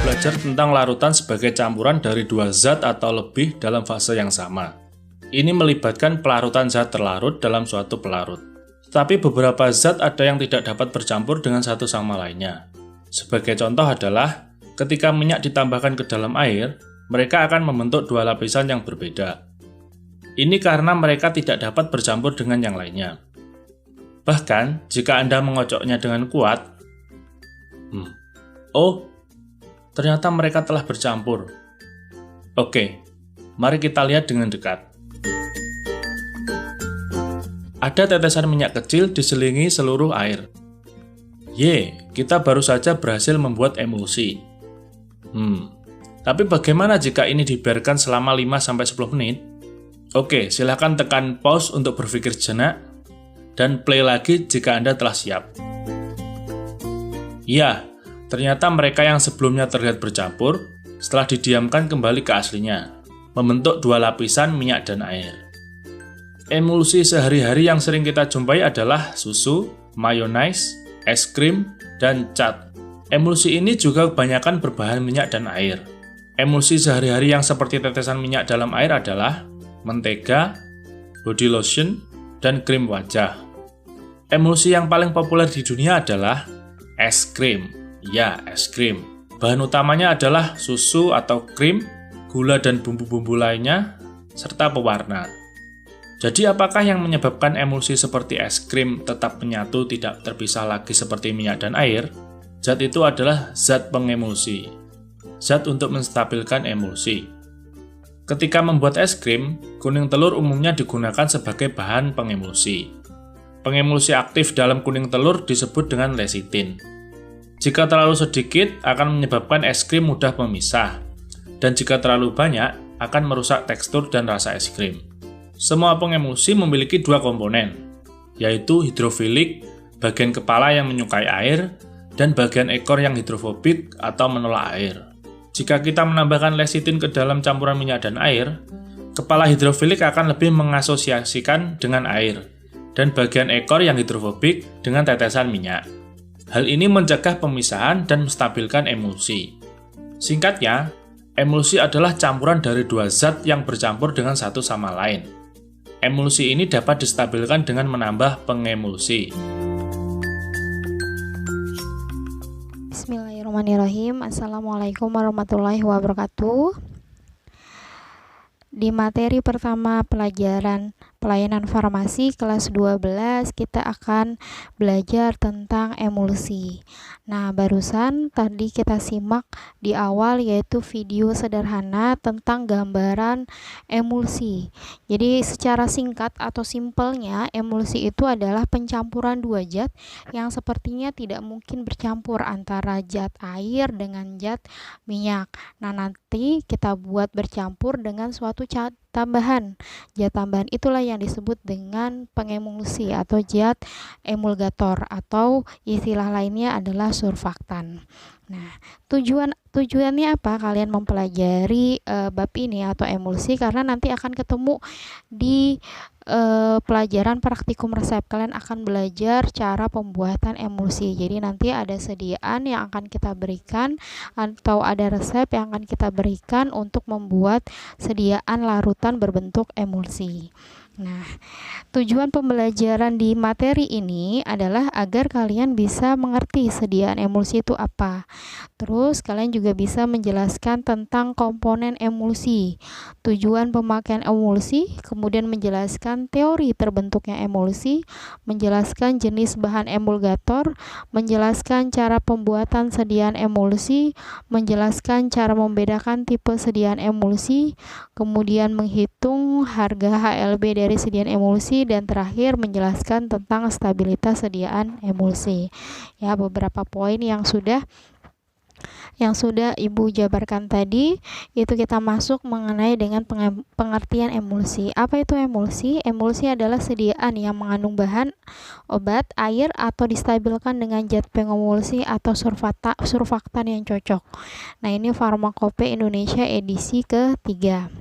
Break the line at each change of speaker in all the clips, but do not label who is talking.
Belajar tentang larutan sebagai campuran dari dua zat atau lebih dalam fase yang sama. Ini melibatkan pelarutan zat terlarut dalam suatu pelarut. Tetapi beberapa zat ada yang tidak dapat bercampur dengan satu sama lainnya. Sebagai contoh adalah, ketika minyak ditambahkan ke dalam air, mereka akan membentuk dua lapisan yang berbeda. Ini karena mereka tidak dapat bercampur dengan yang lainnya. Bahkan, jika Anda mengocoknya dengan kuat, ternyata mereka telah bercampur. Oke, mari kita lihat dengan dekat. Ada tetesan minyak kecil diselingi seluruh air. Kita baru saja berhasil membuat emulsi. Tapi bagaimana jika ini dibiarkan selama 5-10 menit? Oke, silahkan tekan pause untuk berpikir sejenak, dan play lagi jika Anda telah siap. Ya, ternyata mereka yang sebelumnya terlihat bercampur, setelah didiamkan kembali ke aslinya, membentuk dua lapisan minyak dan air. Emulsi sehari-hari yang sering kita jumpai adalah susu, mayonaise, es krim, dan cat. Emulsi ini juga kebanyakan berbahan minyak dan air. Emulsi sehari-hari yang seperti tetesan minyak dalam air adalah mentega, body lotion, dan krim wajah. Emulsi yang paling populer di dunia adalah es krim. Ya, es krim. Bahan utamanya adalah susu atau krim, gula dan bumbu-bumbu lainnya, serta pewarna. Jadi apakah yang menyebabkan emulsi seperti es krim tetap menyatu tidak terpisah lagi seperti minyak dan air? Zat itu adalah zat pengemulsi. Zat untuk menstabilkan emulsi. Ketika membuat es krim, kuning telur umumnya digunakan sebagai bahan pengemulsi. Pengemulsi aktif dalam kuning telur disebut dengan lecitin. Jika terlalu sedikit, akan menyebabkan es krim mudah memisah. Dan jika terlalu banyak, akan merusak tekstur dan rasa es krim. Semua pengemulsi memiliki dua komponen, yaitu hidrofilik, bagian kepala yang menyukai air, dan bagian ekor yang hidrofobik atau menolak air. Jika kita menambahkan lecitin ke dalam campuran minyak dan air, kepala hidrofilik akan lebih mengasosiasikan dengan air, dan bagian ekor yang hidrofobik dengan tetesan minyak. Hal ini mencegah pemisahan dan menstabilkan emulsi. Singkatnya, emulsi adalah campuran dari dua zat yang bercampur dengan satu sama lain. Emulsi ini dapat distabilkan dengan menambah pengemulsi.
Bismillahirrahmanirrahim. Assalamualaikum warahmatullahi wabarakatuh. Di materi pertama pelajaran pelayanan farmasi kelas 12 kita akan belajar tentang emulsi. Nah, barusan tadi kita simak di awal yaitu video sederhana tentang gambaran emulsi. Jadi secara singkat atau simpelnya, emulsi itu adalah pencampuran dua zat yang sepertinya tidak mungkin bercampur antara zat air dengan zat minyak. Nah, nanti kita buat bercampur dengan suatu tambahan. Zat tambahan itulah yang disebut dengan pengemulsi atau zat emulgator atau istilah lainnya adalah surfaktan. Nah, tujuannya apa kalian mempelajari bab ini atau emulsi? Karena nanti akan ketemu di pelajaran praktikum resep. Kalian akan belajar cara pembuatan emulsi. Jadi nanti ada sediaan yang akan kita berikan atau ada resep yang akan kita berikan untuk membuat sediaan larutan berbentuk emulsi. Nah, tujuan pembelajaran di materi ini adalah agar kalian bisa mengerti sediaan emulsi itu apa. Terus kalian juga bisa menjelaskan tentang komponen emulsi, tujuan pemakaian emulsi, kemudian menjelaskan teori terbentuknya emulsi, menjelaskan jenis bahan emulgator, menjelaskan cara pembuatan sediaan emulsi, menjelaskan cara membedakan tipe sediaan emulsi, kemudian menghitung harga HLB dari sediaan emulsi, dan terakhir menjelaskan tentang stabilitas sediaan emulsi. Ya, beberapa poin yang sudah Ibu jabarkan tadi, itu kita masuk mengenai dengan pengertian emulsi. Apa itu emulsi? Emulsi adalah sediaan yang mengandung bahan obat, air, atau distabilkan dengan zat pengemulsi atau surfaktan yang cocok. Nah, ini Farmakope Indonesia edisi ketiga.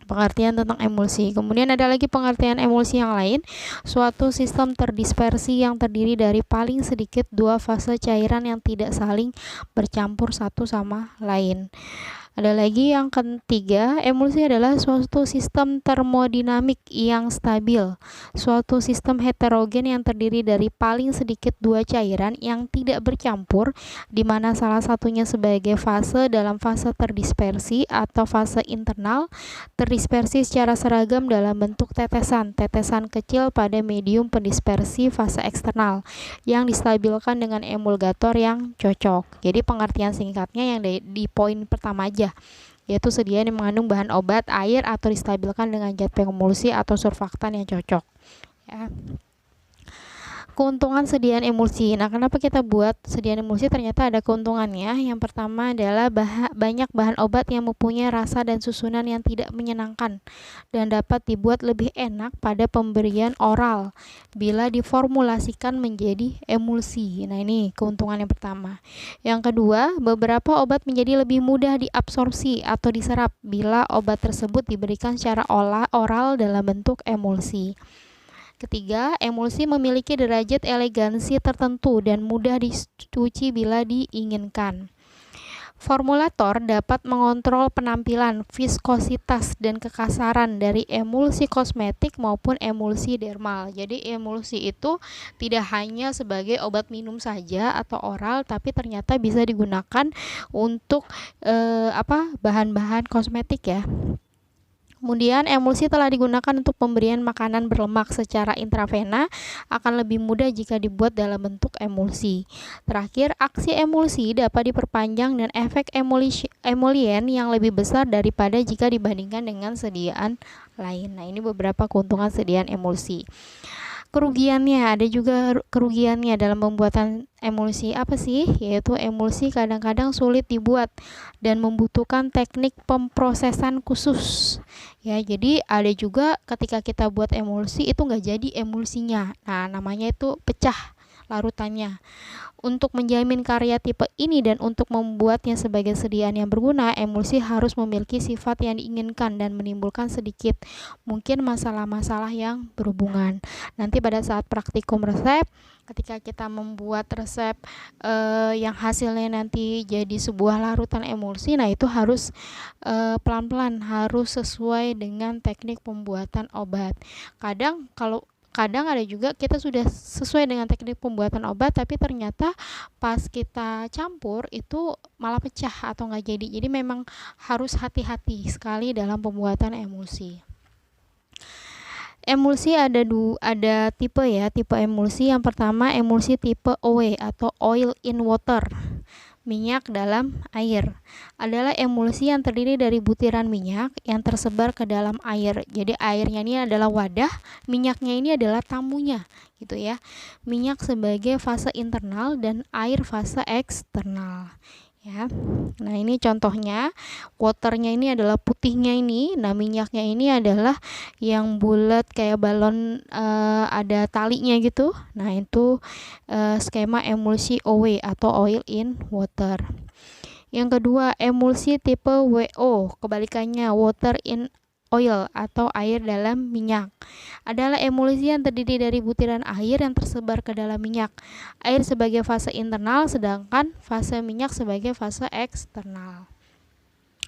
pengertian tentang emulsi. Kemudian ada lagi pengertian emulsi yang lain, suatu sistem terdispersi yang terdiri dari paling sedikit dua fase cairan yang tidak saling bercampur satu sama lain. Ada lagi yang ketiga, emulsi adalah suatu sistem termodinamik yang stabil, suatu sistem heterogen yang terdiri dari paling sedikit dua cairan yang tidak bercampur, di mana salah satunya sebagai fase dalam fase terdispersi atau fase internal, terdispersi secara seragam dalam bentuk tetesan kecil pada medium pendispersi fase eksternal, yang distabilkan dengan emulgator yang cocok. Jadi pengertian singkatnya yang di poin pertama aja, yaitu sediaan yang mengandung bahan obat, air, atau distabilkan dengan zat pengemulsi atau surfaktan yang cocok. Ya. Keuntungan sediaan emulsi. Nah, kenapa kita buat sediaan emulsi? Ternyata ada keuntungannya. Yang pertama adalah banyak bahan obat yang mempunyai rasa dan susunan yang tidak menyenangkan dan dapat dibuat lebih enak pada pemberian oral bila diformulasikan menjadi emulsi. Nah, ini keuntungan yang pertama. Yang kedua, beberapa obat menjadi lebih mudah diabsorpsi atau diserap bila obat tersebut diberikan secara oral dalam bentuk emulsi. Ketiga, emulsi memiliki derajat elegansi tertentu dan mudah dicuci bila diinginkan. Formulator dapat mengontrol penampilan, viskositas, dan kekasaran dari emulsi kosmetik maupun emulsi dermal. Jadi emulsi itu tidak hanya sebagai obat minum saja atau oral, tapi ternyata bisa digunakan untuk bahan-bahan kosmetik ya. Kemudian emulsi telah digunakan untuk pemberian makanan berlemak secara intravena akan lebih mudah jika dibuat dalam bentuk emulsi. Terakhir, aksi emulsi dapat diperpanjang dan efek emolien yang lebih besar daripada jika dibandingkan dengan sediaan lain. Nah, ini beberapa keuntungan sediaan emulsi. Kerugiannya, ada juga kerugiannya dalam pembuatan emulsi. Apa sih? Yaitu emulsi kadang-kadang sulit dibuat dan membutuhkan teknik pemprosesan khusus. Ya, jadi ada juga ketika kita buat emulsi itu nggak jadi emulsinya. Nah, namanya itu pecah larutannya. Untuk menjamin karya tipe ini dan untuk membuatnya sebagai sediaan yang berguna, emulsi harus memiliki sifat yang diinginkan dan menimbulkan sedikit mungkin masalah-masalah yang berhubungan. Nanti pada saat praktikum resep, ketika kita membuat resep yang hasilnya nanti jadi sebuah larutan emulsi, nah itu harus pelan-pelan, harus sesuai dengan teknik pembuatan obat. Kadang ada juga kita sudah sesuai dengan teknik pembuatan obat, tapi ternyata pas kita campur itu malah pecah atau nggak jadi. Jadi memang harus hati-hati sekali dalam pembuatan emulsi. Emulsi ada tipe ya, tipe emulsi. Yang pertama emulsi tipe OE atau oil in water, minyak dalam air. Adalah emulsi yang terdiri dari butiran minyak yang tersebar ke dalam air. Jadi airnya ini adalah wadah, minyaknya ini adalah tamunya, gitu ya. Minyak sebagai fase internal dan air fase eksternal. Ya. Nah, ini contohnya, waternya ini adalah putihnya ini. Nah, minyaknya ini adalah yang bulat kayak balon, ada talinya gitu. Nah, itu skema emulsi OW atau oil in water. Yang kedua, emulsi tipe WO, kebalikannya water in oil atau air dalam minyak. Adalah emulsi yang terdiri dari butiran air yang tersebar ke dalam minyak. Air sebagai fase internal, sedangkan fase minyak sebagai fase eksternal.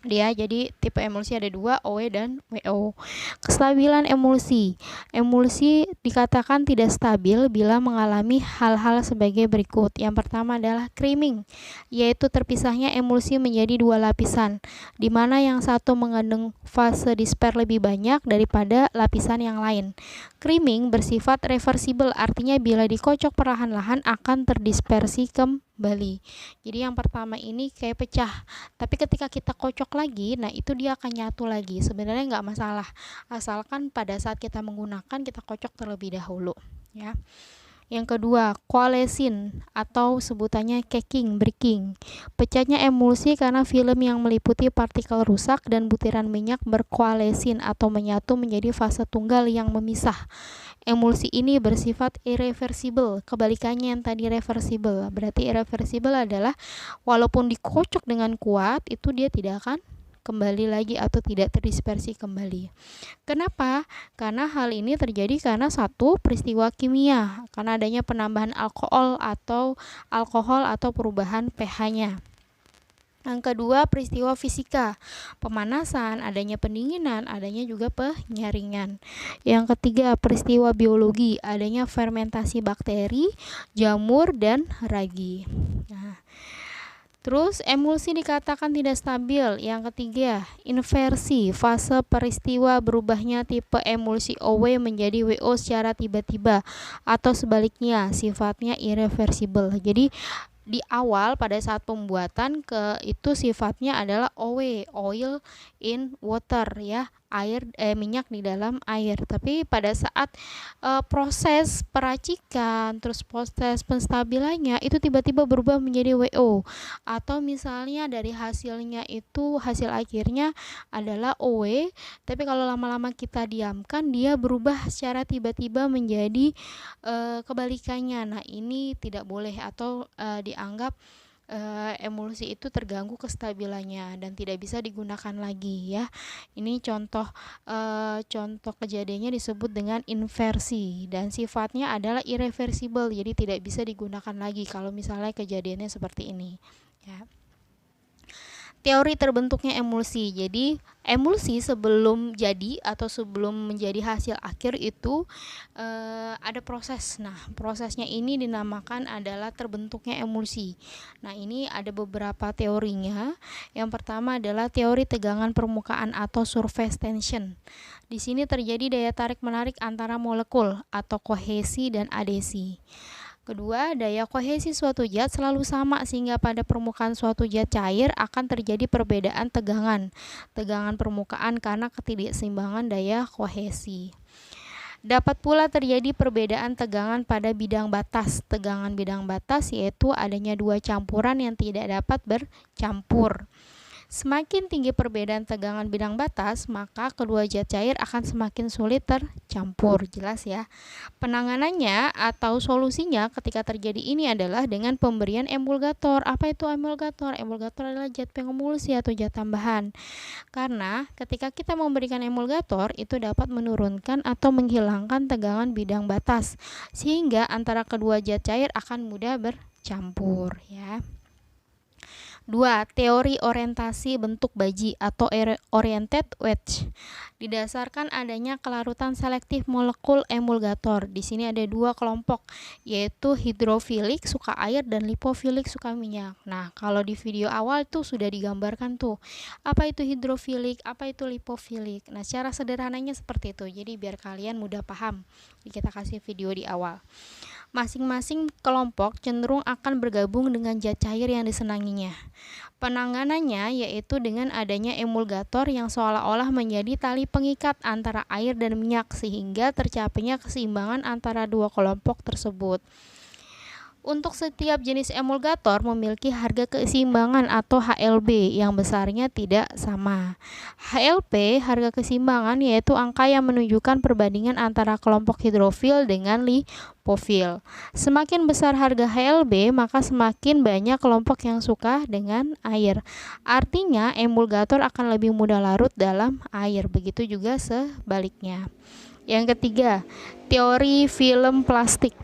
Jadi tipe emulsi ada dua, OE dan WO. Kestabilan emulsi. Emulsi dikatakan tidak stabil bila mengalami hal-hal sebagai berikut. Yang pertama adalah creaming, yaitu terpisahnya emulsi menjadi dua lapisan, di mana yang satu mengandung fase disper lebih banyak daripada lapisan yang lain. Creaming bersifat reversible, artinya bila dikocok perlahan-lahan akan terdispersi kembali. Jadi yang pertama ini kayak pecah, tapi ketika kita kocok lagi, nah itu dia akan nyatu lagi. Sebenarnya nggak masalah, asalkan pada saat kita menggunakan kita kocok terlebih dahulu, ya. Yang kedua, coalescing atau sebutannya caking, breaking. Pecahnya emulsi karena film yang meliputi partikel rusak dan butiran minyak berkoalescing atau menyatu menjadi fase tunggal yang memisah. Emulsi ini bersifat irreversible, kebalikannya yang tadi reversible. Berarti irreversible adalah walaupun dikocok dengan kuat, itu dia tidak akan kembali lagi atau tidak terdispersi kembali. Kenapa? Karena hal ini terjadi karena satu peristiwa kimia, karena adanya penambahan alkohol atau perubahan pH-nya. Yang kedua, peristiwa fisika, pemanasan, adanya pendinginan, adanya juga penyaringan. Yang ketiga, peristiwa biologi, adanya fermentasi bakteri, jamur, dan ragi. Nah, terus emulsi dikatakan tidak stabil. Yang ketiga, inversi, fase peristiwa berubahnya tipe emulsi OW menjadi WO secara tiba-tiba atau sebaliknya, sifatnya irreversible. Jadi di awal pada saat pembuatan itu sifatnya adalah OW, oil in water ya, minyak di dalam air. Tapi pada saat proses peracikan, terus proses penstabilannya itu tiba-tiba berubah menjadi WO, atau misalnya dari hasilnya itu hasil akhirnya adalah OW, tapi kalau lama-lama kita diamkan dia berubah secara tiba-tiba menjadi kebalikannya. Nah, ini tidak boleh atau dianggap emulsi itu terganggu kestabilannya dan tidak bisa digunakan lagi ya. Ini contoh kejadiannya disebut dengan inversi dan sifatnya adalah irreversible, jadi tidak bisa digunakan lagi kalau misalnya kejadiannya seperti ini ya. Teori terbentuknya emulsi. Jadi emulsi sebelum jadi atau sebelum menjadi hasil akhir itu ada proses. Nah, prosesnya ini dinamakan adalah terbentuknya emulsi. Nah, ini ada beberapa teorinya. Yang pertama adalah teori tegangan permukaan atau surface tension. Di sini terjadi daya tarik menarik antara molekul atau kohesi dan adhesi. Kedua, daya kohesi suatu zat selalu sama sehingga pada permukaan suatu zat cair akan terjadi perbedaan tegangan permukaan karena ketidakseimbangan daya kohesi. Dapat pula terjadi perbedaan tegangan pada bidang batas. Tegangan bidang batas yaitu adanya dua campuran yang tidak dapat bercampur. Semakin tinggi perbedaan tegangan bidang batas, maka kedua zat cair akan semakin sulit tercampur. Jelas ya. Penanganannya atau solusinya ketika terjadi ini adalah dengan pemberian emulgator. Apa itu emulgator? Emulgator adalah zat pengemulsi atau zat tambahan. Karena ketika kita memberikan emulgator, itu dapat menurunkan atau menghilangkan tegangan bidang batas, sehingga antara kedua zat cair akan mudah bercampur ya. 2. Teori orientasi bentuk baji atau oriented wedge. Didasarkan adanya kelarutan selektif molekul emulgator. Di sini ada dua kelompok, yaitu hidrofilik suka air dan lipofilik suka minyak. Nah, kalau di video awal tuh sudah digambarkan tuh. Apa itu hidrofilik, apa itu lipofilik. Nah, secara sederhananya seperti itu. Jadi biar kalian mudah paham. Kita kasih video di awal. Masing-masing kelompok cenderung akan bergabung dengan zat cair yang disenanginya. Penanganannya yaitu dengan adanya emulgator yang seolah-olah menjadi tali pengikat antara air dan minyak sehingga tercapainya keseimbangan antara dua kelompok tersebut. Untuk setiap jenis emulgator memiliki harga keseimbangan atau HLB yang besarnya tidak sama. HLP, harga keseimbangan, yaitu angka yang menunjukkan perbandingan antara kelompok hidrofil dengan lipofil. Semakin besar harga HLB, maka semakin banyak kelompok yang suka dengan air. Artinya, emulgator akan lebih mudah larut dalam air. Begitu juga sebaliknya. Yang ketiga, teori film plastik,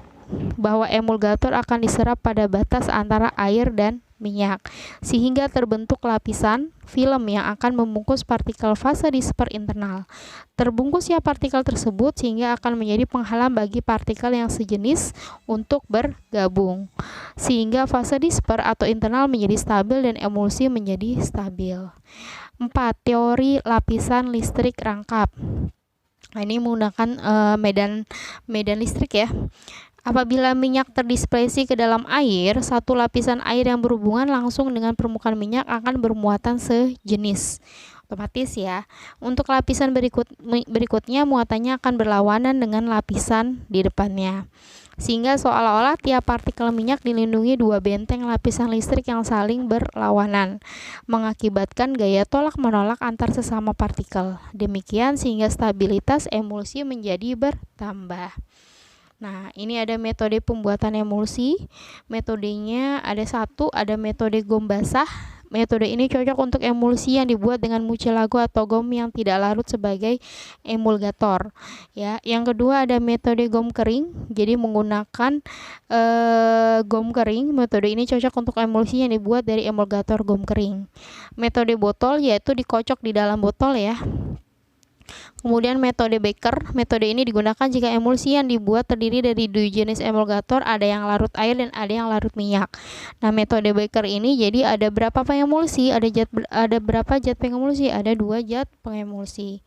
bahwa emulgator akan diserap pada batas antara air dan minyak sehingga terbentuk lapisan film yang akan membungkus partikel fase disper internal. Terbungkusnya partikel tersebut sehingga akan menjadi penghalang bagi partikel yang sejenis untuk bergabung sehingga fase disper atau internal menjadi stabil dan emulsi menjadi stabil. 4. Teori lapisan listrik rangkap. Nah, ini menggunakan medan listrik ya. Apabila minyak terdispersi ke dalam air, satu lapisan air yang berhubungan langsung dengan permukaan minyak akan bermuatan sejenis. Otomatis ya. Untuk lapisan berikutnya muatannya akan berlawanan dengan lapisan di depannya. Sehingga seolah-olah tiap partikel minyak dilindungi dua benteng lapisan listrik yang saling berlawanan, mengakibatkan gaya tolak-menolak antar sesama partikel. Demikian sehingga stabilitas emulsi menjadi bertambah. Nah, ini ada metode pembuatan emulsi. Metodenya ada satu, ada metode gom basah, Metode ini cocok untuk emulsi yang dibuat dengan mucilago atau gom yang tidak larut sebagai emulgator. Ya, yang kedua ada metode gom kering. Jadi menggunakan gom kering. Metode ini cocok untuk emulsi yang dibuat dari emulgator gom kering. Metode botol yaitu dikocok di dalam botol ya. Kemudian metode Baker, metode ini digunakan jika emulsi yang dibuat terdiri dari dua jenis emulgator, ada yang larut air dan ada yang larut minyak. Nah, metode Baker ini jadi ada berapa pengemulsi? Ada berapa zat pengemulsi? Ada 2 zat pengemulsi.